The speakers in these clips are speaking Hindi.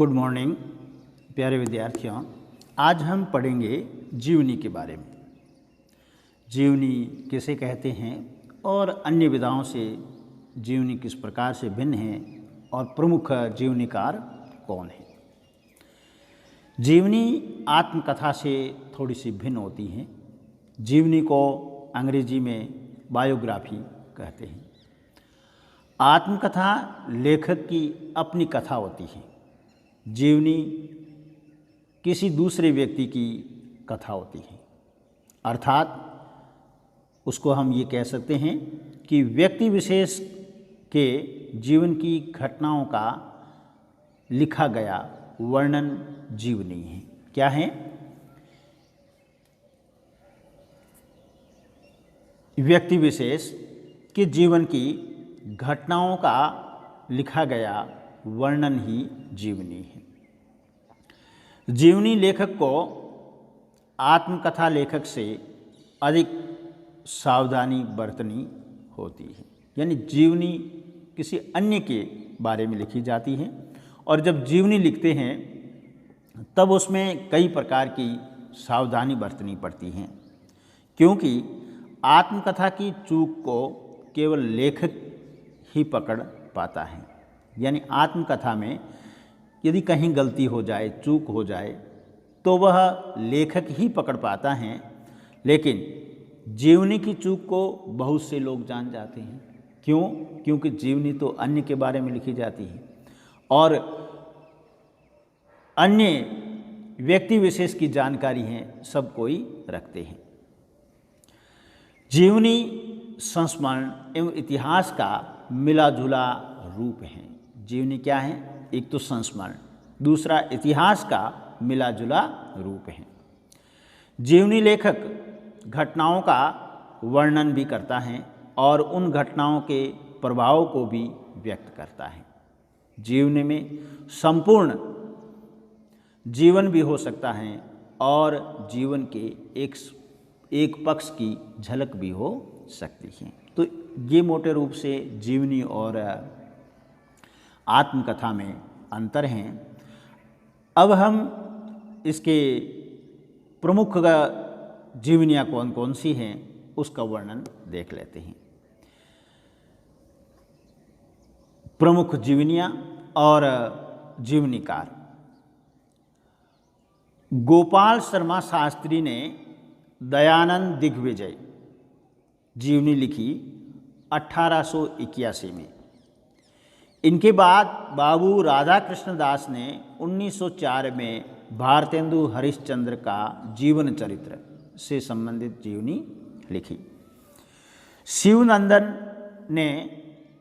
गुड मॉर्निंग प्यारे विद्यार्थियों। आज हम पढ़ेंगे जीवनी के बारे में। जीवनी किसे कहते हैं और अन्य विधाओं से जीवनी किस प्रकार से भिन्न है और प्रमुख जीवनीकार कौन है। जीवनी आत्मकथा से थोड़ी सी भिन्न होती हैं। जीवनी को अंग्रेजी में बायोग्राफी कहते हैं। आत्मकथा लेखक की अपनी कथा होती है। जीवनी किसी दूसरे व्यक्ति की कथा होती है, अर्थात उसको हम ये कह सकते हैं कि व्यक्ति विशेष के जीवन की घटनाओं का लिखा गया वर्णन जीवनी है। क्या है? व्यक्ति विशेष के जीवन की घटनाओं का लिखा गया वर्णन ही जीवनी है। जीवनी लेखक को आत्मकथा लेखक से अधिक सावधानी बरतनी होती है। यानी जीवनी किसी अन्य के बारे में लिखी जाती है और जब जीवनी लिखते हैं तब उसमें कई प्रकार की सावधानी बरतनी पड़ती है, क्योंकि आत्मकथा की चूक को केवल लेखक ही पकड़ पाता है। यानी आत्मकथा में यदि कहीं गलती हो जाए, चूक हो जाए, तो वह लेखक ही पकड़ पाता है, लेकिन जीवनी की चूक को बहुत से लोग जान जाते हैं। क्यों? क्योंकि जीवनी तो अन्य के बारे में लिखी जाती है और अन्य व्यक्ति विशेष की जानकारी है सब कोई रखते हैं। जीवनी संस्मरण एवं इतिहास का मिला जुला रूप है। जीवनी क्या है? एक तो संस्मरण, दूसरा इतिहास का मिला जुला रूप है। जीवनी लेखक घटनाओं का वर्णन भी करता है और उन घटनाओं के प्रभाव को भी व्यक्त करता है। जीवनी में संपूर्ण जीवन भी हो सकता है और जीवन के एक पक्ष की झलक भी हो सकती है। तो ये मोटे रूप से जीवनी और आत्मकथा में अंतर हैं। अब हम इसके प्रमुख जीवनियाँ कौन कौन सी हैं उसका वर्णन देख लेते हैं। प्रमुख जीवनियाँ और जीवनीकार। गोपाल शर्मा शास्त्री ने दयानंद दिग्विजय जीवनी लिखी 1881 में। इनके बाद बाबू राधाकृष्ण दास ने 1904 में भारतेंदु हरिश्चंद्र का जीवन चरित्र से संबंधित जीवनी लिखी। शिवनंदन ने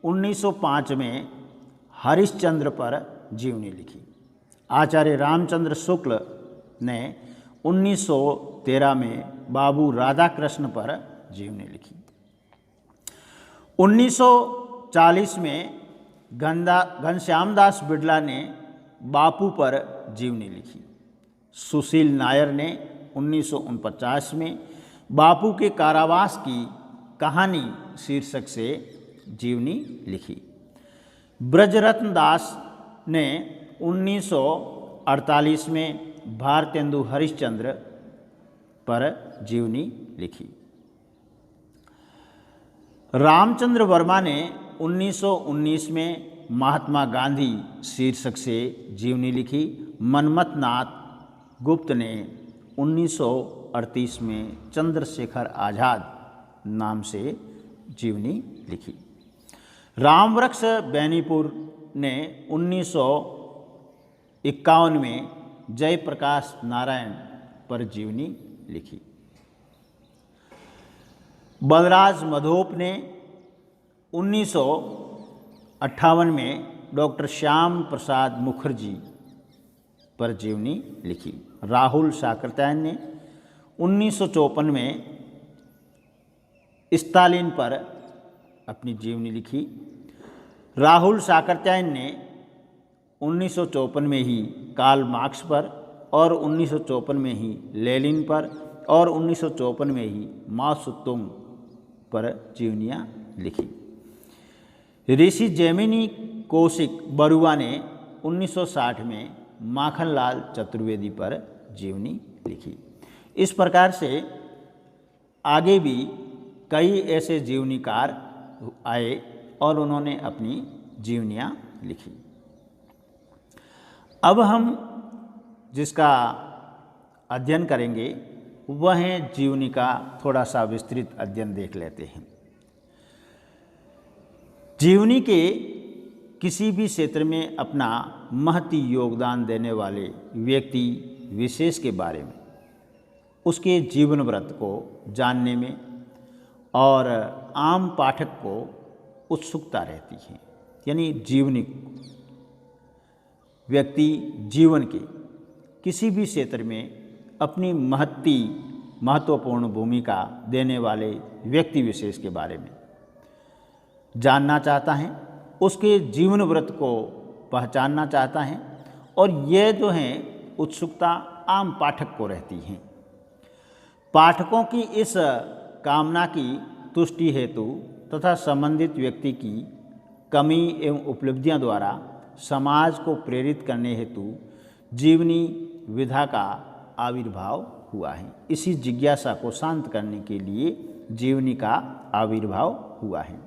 1905 में हरिश्चंद्र पर जीवनी लिखी। आचार्य रामचंद्र शुक्ल ने 1913 में बाबू राधाकृष्ण पर जीवनी लिखी। 1940 में घनश्यामदास बिड़ला ने बापू पर जीवनी लिखी। सुशील नायर ने 1949 में बापू के कारावास की कहानी शीर्षक से जीवनी लिखी। ब्रजरत्न दास ने 1948 में भारतेंदु हरिश्चंद्र पर जीवनी लिखी। रामचंद्र वर्मा ने 1919 में महात्मा गांधी शीर्षक से जीवनी लिखी। मनमथनाथ गुप्त ने 1938 में चंद्रशेखर आज़ाद नाम से जीवनी लिखी। रामवृक्ष बैनीपुर ने 1951 में जयप्रकाश नारायण पर जीवनी लिखी। बलराज मधोप ने 1958 में डॉक्टर श्याम प्रसाद मुखर्जी पर जीवनी लिखी। राहुल साकृत्यायन ने 1954 में स्टालिन पर अपनी जीवनी लिखी। राहुल साकृत्यायन ने 1954 में ही कार्ल मार्क्स पर और 1954 में ही लेनिन पर और 1954 में ही माओ त्से-तुंग पर जीवनियाँ लिखी। ऋषि जैमिनी कौशिक बरुआ ने 1960 में माखनलाल चतुर्वेदी पर जीवनी लिखी। इस प्रकार से आगे भी कई ऐसे जीवनीकार आए और उन्होंने अपनी जीवनियाँ लिखी। अब हम जिसका अध्ययन करेंगे वह है जीवनी का थोड़ा सा विस्तृत अध्ययन देख लेते हैं। जीवनी के किसी भी क्षेत्र में अपना महती योगदान देने वाले व्यक्ति विशेष के बारे में, उसके जीवन व्रत को जानने में और आम पाठक को उत्सुकता रहती है। यानी जीवनी व्यक्ति जीवन के किसी भी क्षेत्र में अपनी महत्वपूर्ण भूमिका देने वाले व्यक्ति विशेष के बारे में जानना चाहता है, उसके जीवन व्रत को पहचानना चाहता है और यह जो है उत्सुकता आम पाठक को रहती है। पाठकों की इस कामना की तुष्टि हेतु तथा संबंधित व्यक्ति की कमी एवं उपलब्धियां द्वारा समाज को प्रेरित करने हेतु जीवनी विधा का आविर्भाव हुआ है। इसी जिज्ञासा को शांत करने के लिए जीवनी का आविर्भाव हुआ है।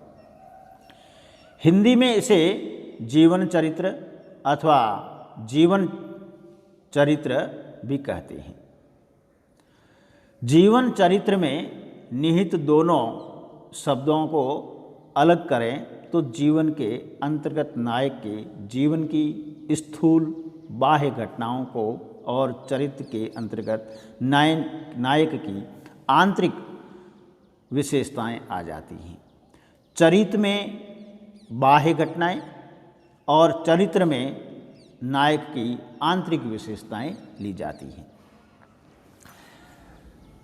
हिंदी में इसे जीवन चरित्र अथवा जीवन चरित्र भी कहते हैं। जीवन चरित्र में निहित दोनों शब्दों को अलग करें तो जीवन के अंतर्गत नायक के जीवन की स्थूल बाह्य घटनाओं को और चरित्र के अंतर्गत नायक की आंतरिक विशेषताएं आ जाती हैं। चरित्र में बाह्य घटनाएं और चरित्र में नायक की आंतरिक विशेषताएं ली जाती हैं।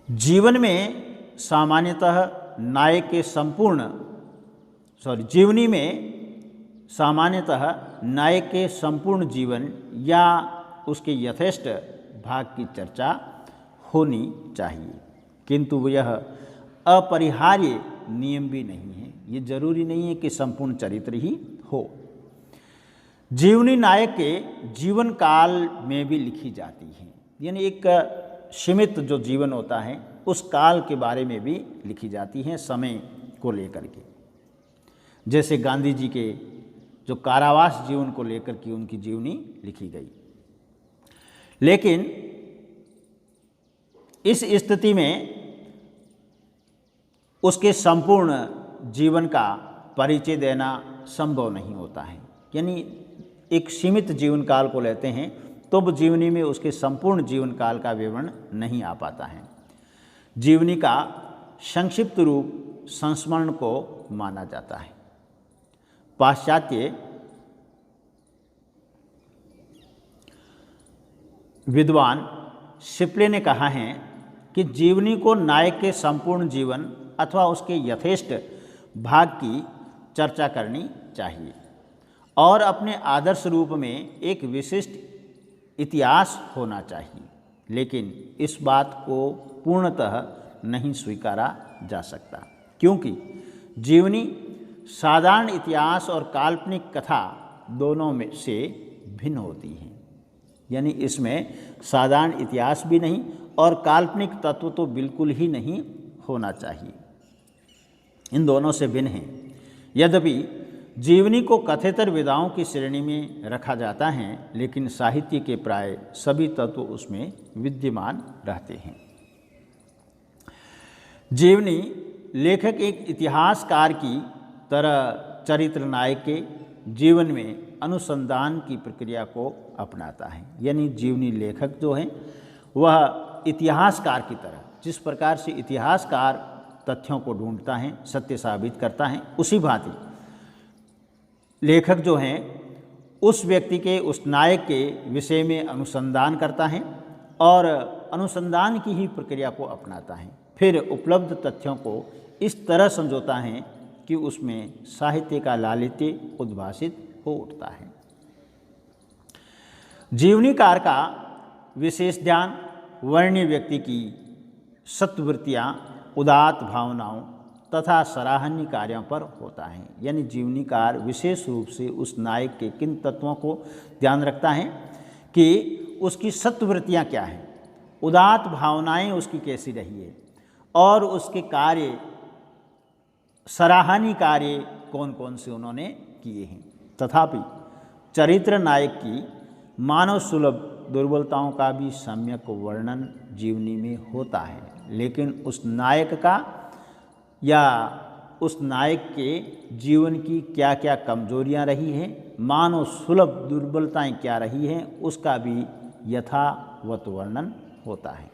जीवन में सामान्यतः नायक के जीवनी में सामान्यतः नायक के संपूर्ण जीवन या उसके यथेष्ट भाग की चर्चा होनी चाहिए, किंतु यह अपरिहार्य नियम भी नहीं है। ये जरूरी नहीं है कि संपूर्ण चरित्र ही हो। जीवनी नायक के जीवन काल में भी लिखी जाती है, यानी एक सीमित जो जीवन होता है उस काल के बारे में भी लिखी जाती हैं समय को लेकर के। जैसे गांधी जी के जो कारावास जीवन को लेकर के उनकी जीवनी लिखी गई। लेकिन इस स्थिति में उसके संपूर्ण जीवन का परिचय देना संभव नहीं होता है। यानी एक सीमित जीवन काल को लेते हैं तो वो जीवनी में उसके संपूर्ण जीवन काल का विवरण नहीं आ पाता है। जीवनी का संक्षिप्त रूप संस्मरण को माना जाता है। पाश्चात्य विद्वान शिपले ने कहा है कि जीवनी को नायक के संपूर्ण जीवन अथवा उसके यथेष्ट भाग की चर्चा करनी चाहिए और अपने आदर्श रूप में एक विशिष्ट इतिहास होना चाहिए। लेकिन इस बात को पूर्णतः नहीं स्वीकारा जा सकता, क्योंकि जीवनी साधारण इतिहास और काल्पनिक कथा दोनों में से भिन्न होती है। यानी इसमें साधारण इतिहास भी नहीं और काल्पनिक तत्व तो बिल्कुल ही नहीं होना चाहिए, इन दोनों से भिन्न है। यद्यपि जीवनी को कथेतर विधाओं की श्रेणी में रखा जाता है, लेकिन साहित्य के प्राय सभी तत्व उसमें विद्यमान रहते हैं। जीवनी लेखक एक इतिहासकार की तरह चरित्र नायक के जीवन में अनुसंधान की प्रक्रिया को अपनाता है। यानी जीवनी लेखक जो है वह इतिहासकार की तरह, जिस प्रकार से इतिहासकार तथ्यों को ढूंढता है, सत्य साबित करता है, उसी भांति लेखक जो हैं उस व्यक्ति के, उस नायक के विषय में अनुसंधान करता है और अनुसंधान की ही प्रक्रिया को अपनाता है। फिर उपलब्ध तथ्यों को इस तरह समझौता है कि उसमें साहित्य का लालित्य उद्भासित हो उठता है। जीवनीकार का विशेष ध्यान वर्णीय व्यक्ति की सत्वृत्तियाँ, उदात्त भावनाओं तथा सराहनीय कार्यों पर होता है। यानी जीवनीकार विशेष रूप से उस नायक के किन तत्वों को ध्यान रखता है कि उसकी सत्ववृत्तियाँ क्या हैं, उदात्त भावनाएं उसकी कैसी रही है और उसके कार्य, सराहनीय कार्य कौन कौन से उन्होंने किए हैं। तथापि चरित्र नायक की मानव सुलभ दुर्बलताओं का भी सम्यक वर्णन जीवनी में होता है, लेकिन उस नायक का या उस नायक के जीवन की क्या क्या कमजोरियां रही हैं, मानव सुलभ दुर्बलताएं क्या रही हैं, उसका भी यथावत वर्णन होता है।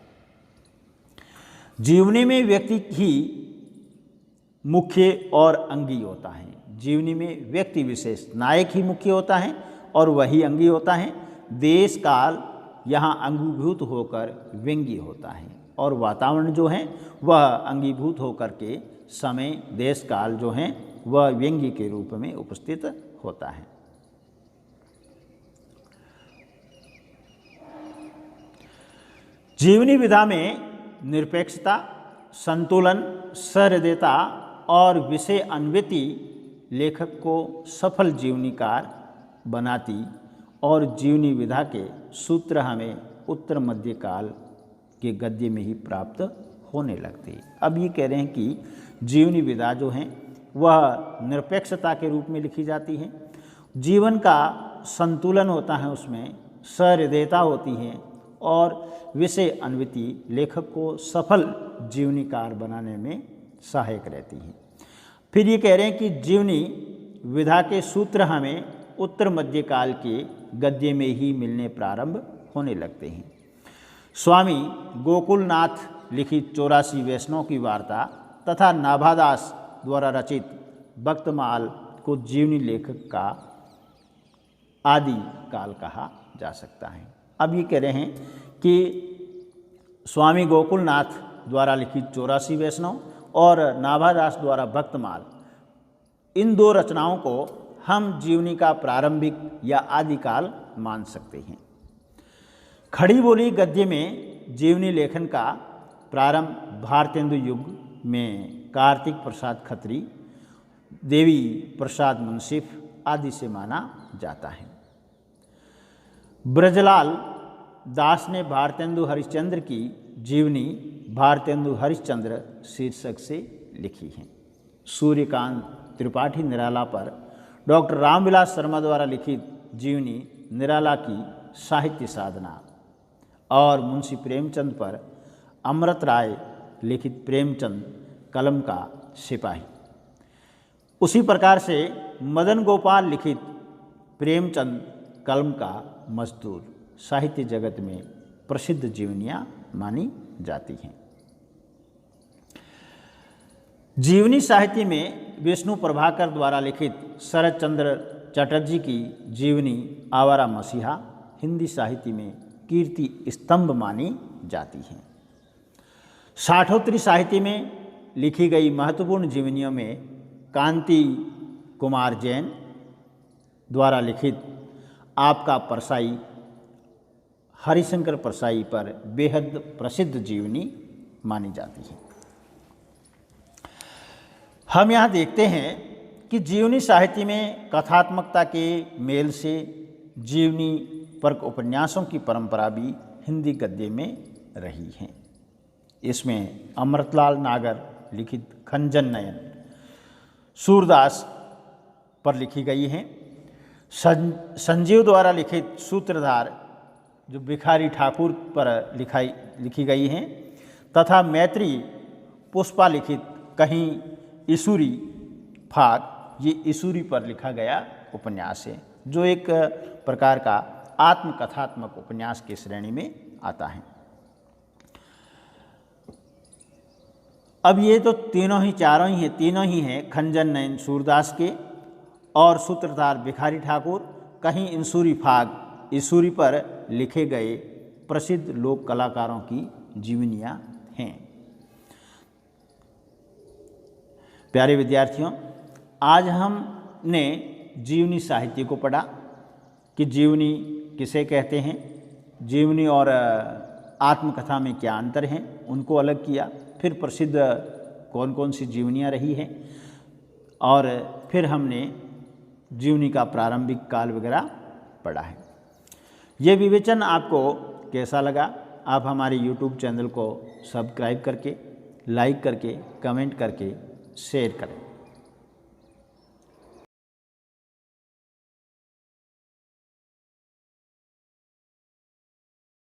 जीवनी में व्यक्ति ही मुख्य और अंगी होता है। जीवनी में व्यक्ति विशेष नायक ही मुख्य होता है और वही अंगी होता है। देश काल यहाँ अंगीभूत होकर व्यंग्य होता है और वातावरण जो है वह अंगीभूत होकर के समय देश काल जो है वह व्यंग्य के रूप में उपस्थित होता है। जीवनी विधा में निरपेक्षता, संतुलन, सहृदयता और विषय अन्विति लेखक को सफल जीवनीकार बनाती और जीवनी विधा के सूत्र हमें उत्तर मध्य काल के गद्य में ही प्राप्त होने लगते। अब ये कह रहे हैं कि जीवनी विधा जो है वह निरपेक्षता के रूप में लिखी जाती है, जीवन का संतुलन होता है, उसमें सहृदयता होती है और विषय अन्विति लेखक को सफल जीवनीकार बनाने में सहायक रहती है। फिर ये कह रहे हैं कि जीवनी विधा के सूत्र हमें उत्तर मध्य काल के गद्य में ही मिलने प्रारंभ होने लगते हैं। स्वामी गोकुलनाथ लिखित 84 वैष्णव की वार्ता तथा नाभादास द्वारा रचित भक्तमाल को जीवनी लेखक का आदि काल कहा जा सकता है। अब ये कह रहे हैं कि स्वामी गोकुलनाथ द्वारा लिखित 84 वैष्णव और नाभादास द्वारा भक्तमाल, इन दो रचनाओं को हम जीवनी का प्रारंभिक या आदिकाल मान सकते हैं। खड़ी बोली गद्य में जीवनी लेखन का प्रारंभ भारतेंदु युग में कार्तिक प्रसाद खत्री, देवी प्रसाद मुंसिफ आदि से माना जाता है। ब्रजलाल दास ने भारतेंदु हरिश्चंद्र की जीवनी भारतेंदु हरिश्चंद्र शीर्षक से लिखी है। सूर्यकांत त्रिपाठी निराला पर डॉक्टर रामविलास शर्मा द्वारा लिखित जीवनी निराला की साहित्य साधना और मुंशी प्रेमचंद पर अमृत राय लिखित प्रेमचंद कलम का सिपाही, उसी प्रकार से मदन गोपाल लिखित प्रेमचंद कलम का मजदूर साहित्य जगत में प्रसिद्ध जीवनियाँ मानी जाती हैं। जीवनी साहित्य में विष्णु प्रभाकर द्वारा लिखित शरद चंद्र चटर्जी की जीवनी आवारा मसीहा हिंदी साहित्य में कीर्ति स्तंभ मानी जाती है। साठोत्तरी साहित्य में लिखी गई महत्वपूर्ण जीवनियों में कांति कुमार जैन द्वारा लिखित आपका परसाई हरिशंकर परसाई पर बेहद प्रसिद्ध जीवनी मानी जाती है। हम यहाँ देखते हैं कि जीवनी साहित्य में कथात्मकता के मेल से जीवनी परक उपन्यासों की परंपरा भी हिंदी गद्य में रही है। इसमें अमृतलाल नागर लिखित खंजन नयन सूरदास पर लिखी गई हैं। संजीव द्वारा लिखित सूत्रधार जो भिखारी ठाकुर पर लिखी गई हैं तथा मैत्री पुष्पा लिखित कहीं ईसूरी फाग, ये ईसूरी पर लिखा गया उपन्यास है जो एक प्रकार का आत्मकथात्मक उपन्यास की श्रेणी में आता है। अब ये तो तीनों ही हैं खंजन नयन सूरदास के और सूत्रधार भिखारी ठाकुर कहीं इंसूरी फाग ईसूरी पर लिखे गए प्रसिद्ध लोक कलाकारों की जीवनियाँ हैं। प्यारे विद्यार्थियों, आज हमने जीवनी साहित्य को पढ़ा कि जीवनी किसे कहते हैं, जीवनी और आत्मकथा में क्या अंतर हैं, उनको अलग किया। फिर प्रसिद्ध कौन कौन सी जीवनियाँ रही हैं और फिर हमने जीवनी का प्रारंभिक काल वगैरह पढ़ा है। ये विवेचन आपको कैसा लगा? आप हमारे YouTube चैनल को सब्सक्राइब करके, लाइक करके, कमेंट करके शेयर करें।